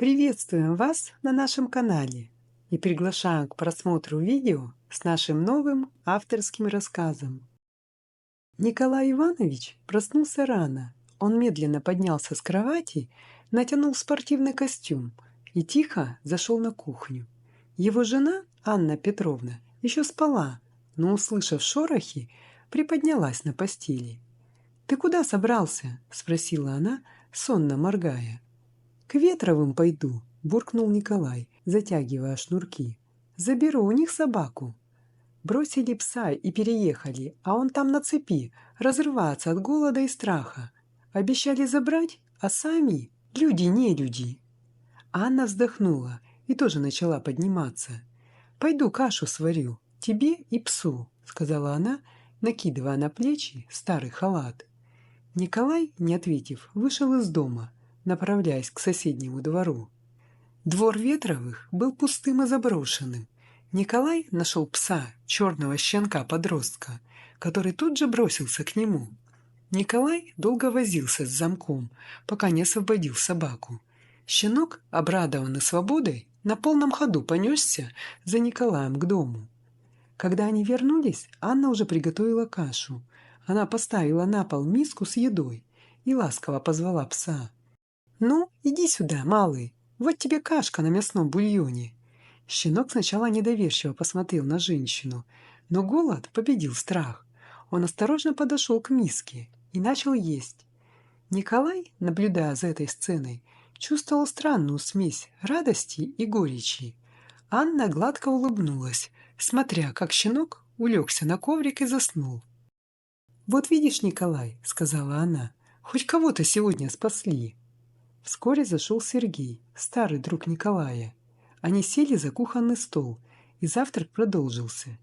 Приветствуем вас на нашем канале и приглашаем к просмотру видео с нашим новым авторским рассказом. Николай Иванович проснулся рано. Он медленно поднялся с кровати, натянул спортивный костюм и тихо зашел на кухню. Его жена, Анна Петровна, еще спала, но, услышав шорохи, приподнялась на постели. «Ты куда собрался?» – спросила она, сонно моргая. «К Ветровым пойду», – буркнул Николай, затягивая шнурки. «Заберу у них собаку». Бросили пса и переехали, а он там на цепи, разрывается от голода и страха. Обещали забрать, а сами люди не люди. Анна вздохнула и тоже начала подниматься. «Пойду кашу сварю, тебе и псу», – сказала она, накидывая на плечи старый халат. Николай, не ответив, вышел из дома, направляясь к соседнему двору. Двор Ветровых был пустым и заброшенным. Николай нашел пса, черного щенка-подростка, который тут же бросился к нему. Николай долго возился с замком, пока не освободил собаку. Щенок, обрадованный свободой, на полном ходу понесся за Николаем к дому. Когда они вернулись, Анна уже приготовила кашу. Она поставила на пол миску с едой и ласково позвала пса. «Ну, иди сюда, малый, вот тебе кашка на мясном бульоне». Щенок сначала недоверчиво посмотрел на женщину, но голод победил страх. Он осторожно подошел к миске и начал есть. Николай, наблюдая за этой сценой, чувствовал странную смесь радости и горечи. Анна гладко улыбнулась, смотря, как щенок улегся на коврик и заснул. «Вот видишь, Николай, — сказала она, — хоть кого-то сегодня спасли». Вскоре зашел Сергей, старый друг Николая. Они сели за кухонный стол, и завтрак продолжился.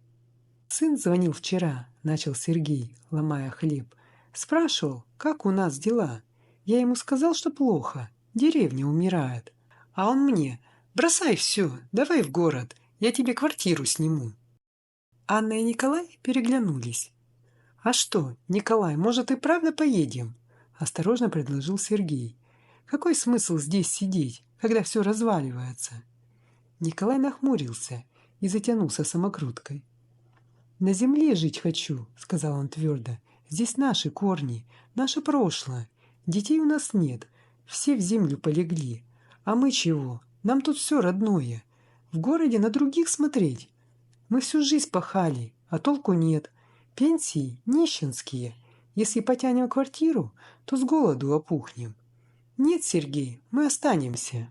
«Сын звонил вчера, — начал Сергей, ломая хлеб. Спрашивал, как у нас дела. Я ему сказал, что плохо, деревня умирает. А он мне: бросай все, давай в город, я тебе квартиру сниму». Анна и Николай переглянулись. «А что, Николай, может, и правда поедем?» – осторожно предложил Сергей. «Какой смысл здесь сидеть, когда все разваливается?» Николай нахмурился и затянулся самокруткой. «На земле жить хочу», – сказал он твердо. «Здесь наши корни, наше прошлое. Детей у нас нет, все в землю полегли. А мы чего? Нам тут все родное. В городе на других смотреть. Мы всю жизнь пахали, а толку нет. Пенсии нищенские. Если потянем квартиру, то с голоду опухнем. Нет, Сергей, мы останемся».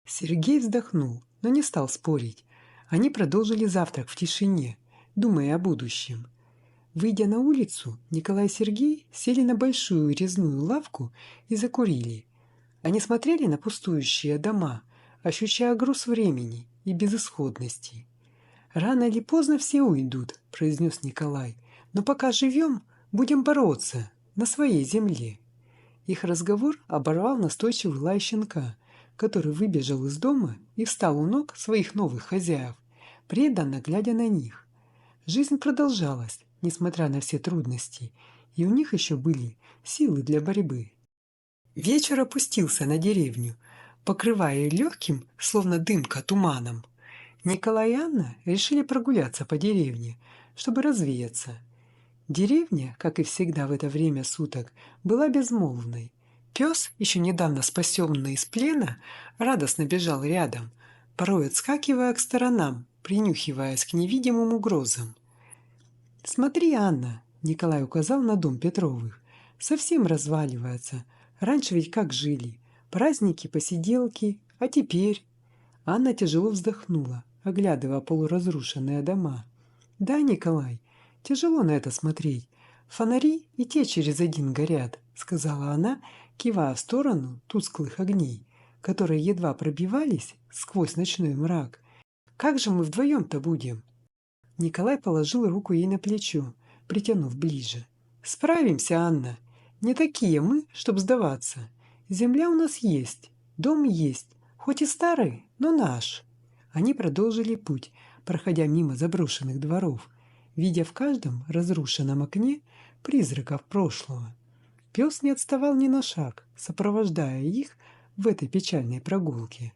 Сергей вздохнул, но не стал спорить. Они продолжили завтрак в тишине, думая о будущем. Выйдя на улицу, Николай и Сергей сели на большую резную лавку и закурили. Они смотрели на пустующие дома, ощущая груз времени и безысходности. «Рано или поздно все уйдут», – произнес Николай. «Но пока живем, будем бороться на своей земле». Их разговор оборвал настойчивый лай щенка, который выбежал из дома и встал у ног своих новых хозяев, преданно глядя на них. Жизнь продолжалась, несмотря на все трудности, и у них еще были силы для борьбы. Вечер опустился на деревню, покрывая ее легким, словно дымка, туманом. Николай и Анна решили прогуляться по деревне, чтобы развеяться. Деревня, как и всегда в это время суток, была безмолвной. Пес, еще недавно спасенный из плена, радостно бежал рядом, порой отскакивая к сторонам, принюхиваясь к невидимым угрозам. «Смотри, Анна!» – Николай указал на дом Петровых. «Совсем разваливается. Раньше ведь как жили? Праздники, посиделки, а теперь...» Анна тяжело вздохнула, оглядывая полуразрушенные дома. «Да, Николай, тяжело на это смотреть. Фонари и те через один горят», — сказала она, кивая в сторону тусклых огней, которые едва пробивались сквозь ночной мрак. «Как же мы вдвоем-то будем?» Николай положил руку ей на плечо, притянув ближе. «Справимся, Анна. Не такие мы, чтоб сдаваться. Земля у нас есть, дом есть, хоть и старый, но наш». Они продолжили путь, проходя мимо заброшенных дворов, видя в каждом разрушенном окне призраков прошлого. Пес не отставал ни на шаг, сопровождая их в этой печальной прогулке.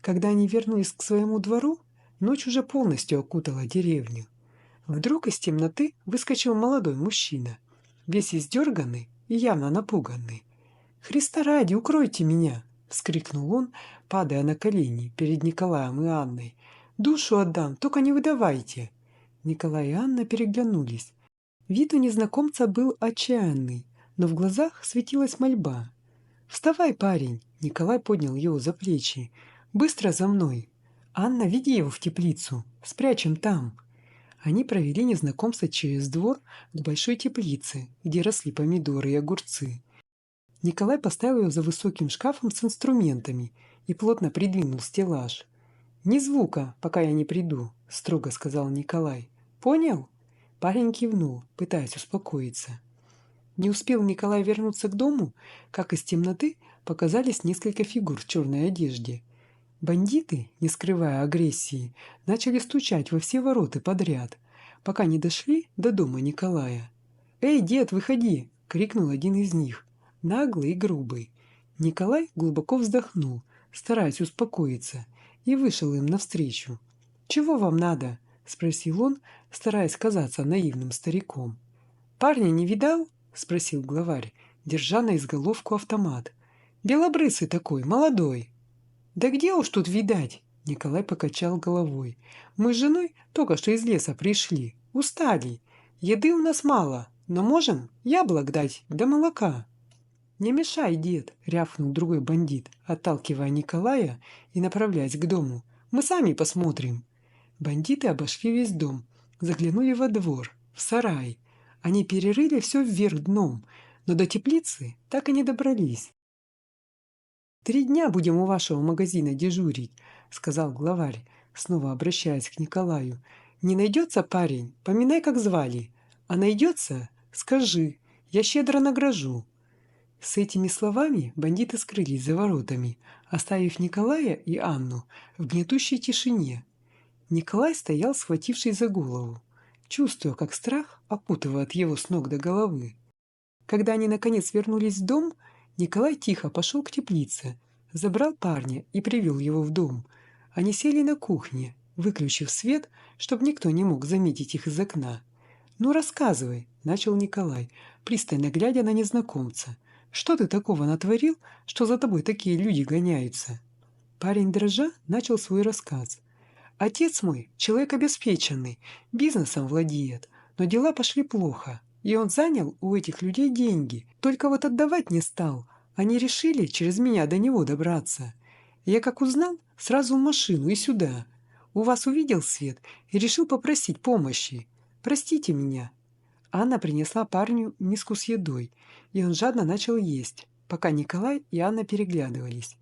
Когда они вернулись к своему двору, ночь уже полностью окутала деревню. Вдруг из темноты выскочил молодой мужчина, весь издерганный и явно напуганный. «Христа ради, укройте меня!» — вскрикнул он, падая на колени перед Николаем и Анной. «Душу отдам, только не выдавайте!» Николай и Анна переглянулись. Вид у незнакомца был отчаянный, но в глазах светилась мольба. «Вставай, парень!» — Николай поднял его за плечи. «Быстро за мной! Анна, веди его в теплицу, спрячем там!» Они провели незнакомца через двор к большой теплице, где росли помидоры и огурцы. Николай поставил его за высоким шкафом с инструментами и плотно придвинул стеллаж. «Ни звука, пока я не приду», — строго сказал Николай. «Понял?» Парень кивнул, пытаясь успокоиться. Не успел Николай вернуться к дому, как из темноты показались несколько фигур в черной одежде. Бандиты, не скрывая агрессии, начали стучать во все ворота подряд, пока не дошли до дома Николая. «Эй, дед, выходи!» — крикнул один из них, наглый и грубый. Николай глубоко вздохнул, стараясь успокоиться, и вышел им навстречу. «Чего вам надо?» — спросил он, стараясь казаться наивным стариком. «Парня не видал?» — спросил главарь, держа на изголовку автомат. «Белобрысый такой, молодой». «Да где уж тут видать?» — Николай покачал головой. «Мы с женой только что из леса пришли. Устали. Еды у нас мало, но можем яблок дать да молока». «Не мешай, дед!» — рявкнул другой бандит, отталкивая Николая и направляясь к дому. «Мы сами посмотрим». Бандиты обошли весь дом, заглянули во двор, в сарай. Они перерыли все вверх дном, но до теплицы так и не добрались. 3 дня будем у вашего магазина дежурить», — сказал главарь, снова обращаясь к Николаю. «Не найдется парень, поминай, как звали. А найдется, скажи, я щедро награжу». С этими словами бандиты скрылись за воротами, оставив Николая и Анну в гнетущей тишине. Николай стоял, схватившись за голову, чувствуя, как страх окутывает его с ног до головы. Когда они наконец вернулись в дом, Николай тихо пошел к теплице, забрал парня и привел его в дом. Они сели на кухне, выключив свет, чтобы никто не мог заметить их из окна. «Ну, рассказывай», — начал Николай, пристально глядя на незнакомца. «Что ты такого натворил, что за тобой такие люди гоняются?» Парень дрожа начал свой рассказ. «Отец мой — человек обеспеченный, бизнесом владеет, но дела пошли плохо, и он занял у этих людей деньги, только вот отдавать не стал. Они решили через меня до него добраться. Я как узнал, сразу в машину и сюда. У вас увидел свет и решил попросить помощи. Простите меня». Анна принесла парню миску с едой, и он жадно начал есть, пока Николай и Анна переглядывались.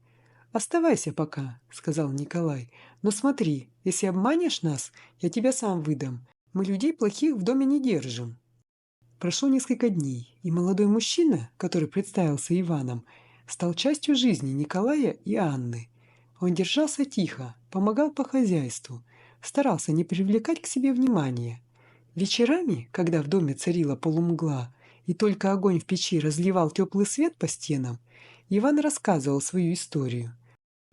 «Оставайся пока», — сказал Николай. «Но смотри, если обманешь нас, я тебя сам выдам. Мы людей плохих в доме не держим». Прошло несколько дней, и молодой мужчина, который представился Иваном, стал частью жизни Николая и Анны. Он держался тихо, помогал по хозяйству, старался не привлекать к себе внимания. Вечерами, когда в доме царила полумгла, и только огонь в печи разливал теплый свет по стенам, Иван рассказывал свою историю.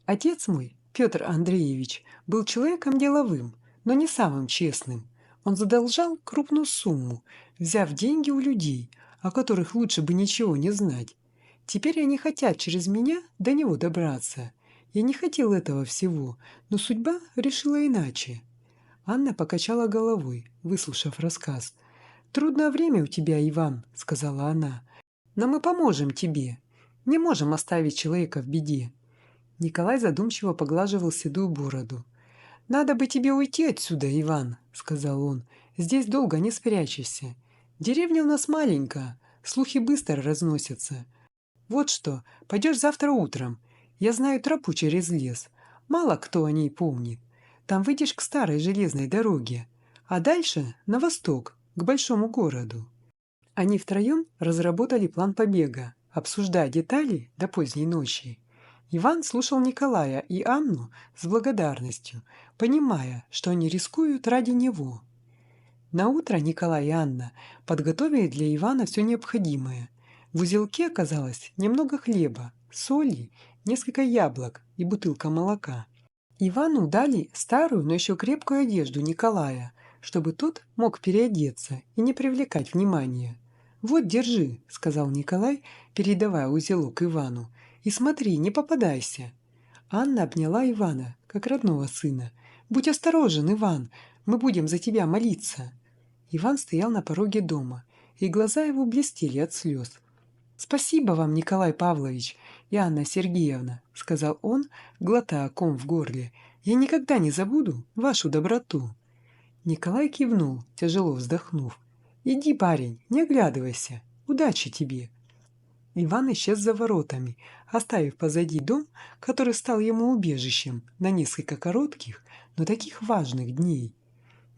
Отец мой, Петр Андреевич, был человеком деловым, но не самым честным. Он задолжал крупную сумму, взяв деньги у людей, о которых лучше бы ничего не знать. Теперь они хотят через меня до него добраться. Я не хотел этого всего, но судьба решила иначе. Анна покачала головой, выслушав рассказ. «Трудное время у тебя, Иван», — сказала она. «Но мы поможем тебе. Не можем оставить человека в беде». Николай задумчиво поглаживал седую бороду. «Надо бы тебе уйти отсюда, Иван», — сказал он. «Здесь долго не спрячешься. Деревня у нас маленькая, слухи быстро разносятся. Вот что, пойдешь завтра утром. Я знаю тропу через лес. Мало кто о ней помнит. Там выйдешь к старой железной дороге, а дальше на восток, к большому городу». Они втроем разработали план побега, обсуждая детали до поздней ночи. Иван слушал Николая и Анну с благодарностью, понимая, что они рискуют ради него. Наутро Николай и Анна подготовили для Ивана все необходимое. В узелке оказалось немного хлеба, соли, несколько яблок и бутылка молока. Ивану дали старую, но еще крепкую одежду Николая, чтобы тот мог переодеться и не привлекать внимания. «Вот, держи», — сказал Николай, передавая узелок Ивану. «И смотри, не попадайся». Анна обняла Ивана, как родного сына. «Будь осторожен, Иван, мы будем за тебя молиться». Иван стоял на пороге дома, и глаза его блестели от слез. «Спасибо вам, Николай Павлович и Анна Сергеевна», — сказал он, глотая ком в горле. «Я никогда не забуду вашу доброту». Николай кивнул, тяжело вздохнув. «Иди, парень, не оглядывайся. Удачи тебе». Иван исчез за воротами, оставив позади дом, который стал ему убежищем на несколько коротких, но таких важных дней.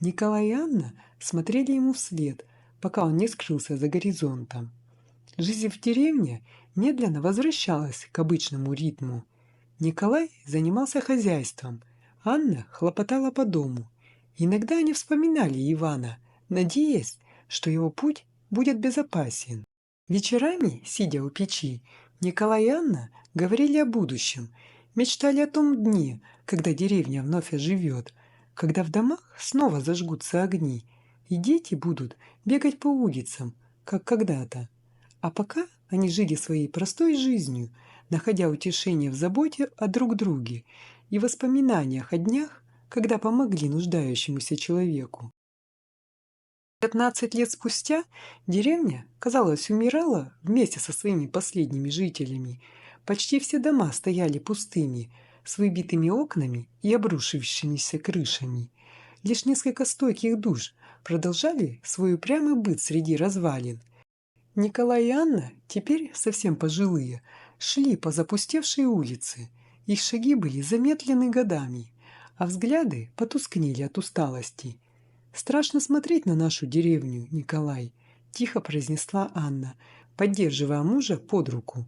Николай и Анна смотрели ему вслед, пока он не скрылся за горизонтом. Жизнь в деревне медленно возвращалась к обычному ритму. Николай занимался хозяйством, Анна хлопотала по дому. Иногда они вспоминали Ивана, надеясь, что его путь будет безопасен. Вечерами, сидя у печи, Николай и Анна говорили о будущем, мечтали о том дне, когда деревня вновь оживет, когда в домах снова зажгутся огни, и дети будут бегать по улицам, как когда-то. А пока они жили своей простой жизнью, находя утешение в заботе о друг друге и воспоминаниях о днях, когда помогли нуждающемуся человеку. 15 лет спустя деревня, казалось, умирала вместе со своими последними жителями. Почти все дома стояли пустыми, с выбитыми окнами и обрушившимися крышами. Лишь несколько стойких душ продолжали свой упрямый быт среди развалин. Николай и Анна, теперь совсем пожилые, шли по запустевшей улице. Их шаги были замедлены годами, а взгляды потускнели от усталости. «Страшно смотреть на нашу деревню, Николай», – тихо произнесла Анна, поддерживая мужа под руку.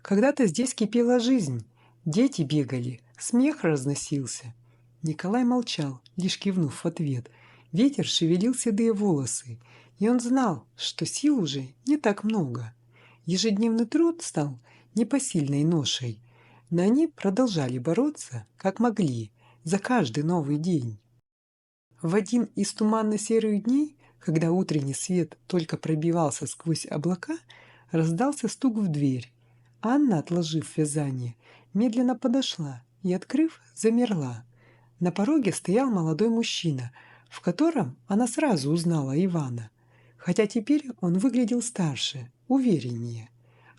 «Когда-то здесь кипела жизнь, дети бегали, смех разносился». Николай молчал, лишь кивнув в ответ. Ветер шевелил седые волосы, и он знал, что сил уже не так много. Ежедневный труд стал непосильной ношей, но они продолжали бороться, как могли, за каждый новый день. В один из туманно-серых дней, когда утренний свет только пробивался сквозь облака, раздался стук в дверь. Анна, отложив вязание, медленно подошла и, открыв, замерла. На пороге стоял молодой мужчина, в котором она сразу узнала Ивана, хотя теперь он выглядел старше, увереннее.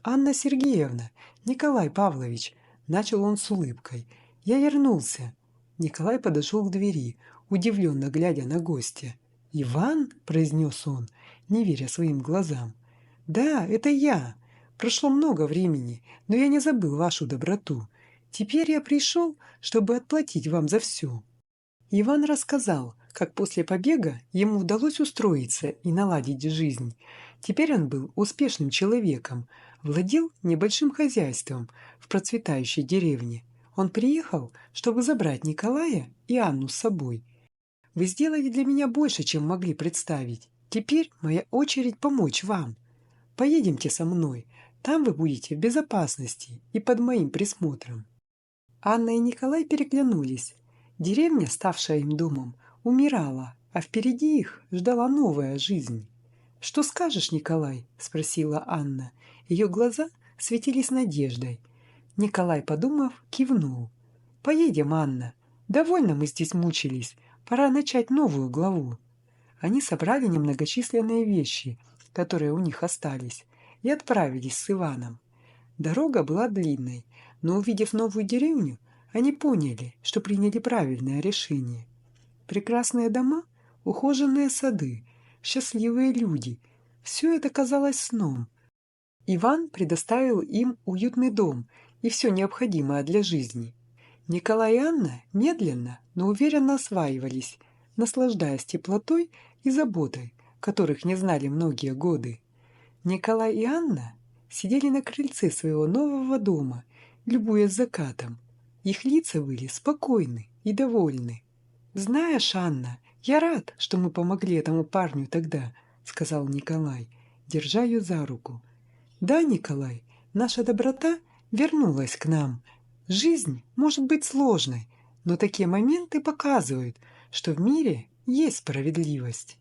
«Анна Сергеевна, Николай Павлович», – начал он с улыбкой, – «я вернулся». Николай подошел к двери, удивленно глядя на гостя. «Иван?» – произнес он, не веря своим глазам. «Да, это я. Прошло много времени, но я не забыл вашу доброту. Теперь я пришел, чтобы отплатить вам за все». Иван рассказал, как после побега ему удалось устроиться и наладить жизнь. Теперь он был успешным человеком, владел небольшим хозяйством в процветающей деревне. Он приехал, чтобы забрать Николая и Анну с собой. «Вы сделали для меня больше, чем могли представить. Теперь моя очередь помочь вам. Поедемте со мной, там вы будете в безопасности и под моим присмотром». Анна и Николай переглянулись. Деревня, ставшая им домом, умирала, а впереди их ждала новая жизнь. «Что скажешь, Николай?» – спросила Анна. Ее глаза светились надеждой. Николай, подумав, кивнул. «Поедем, Анна. Довольно мы здесь мучились. Пора начать новую главу». Они собрали немногочисленные вещи, которые у них остались, и отправились с Иваном. Дорога была длинной, но, увидев новую деревню, они поняли, что приняли правильное решение. Прекрасные дома, ухоженные сады, счастливые люди – все это казалось сном. Иван предоставил им уютный дом и все необходимое для жизни. Николай и Анна медленно, но уверенно осваивались, наслаждаясь теплотой и заботой, которых не знали многие годы. Николай и Анна сидели на крыльце своего нового дома, любуясь закатом. Их лица были спокойны и довольны. «Знаешь, Анна, я рад, что мы помогли этому парню тогда», — сказал Николай, держа ее за руку. «Да, Николай, наша доброта вернулась к нам. Жизнь может быть сложной, но такие моменты показывают, что в мире есть справедливость.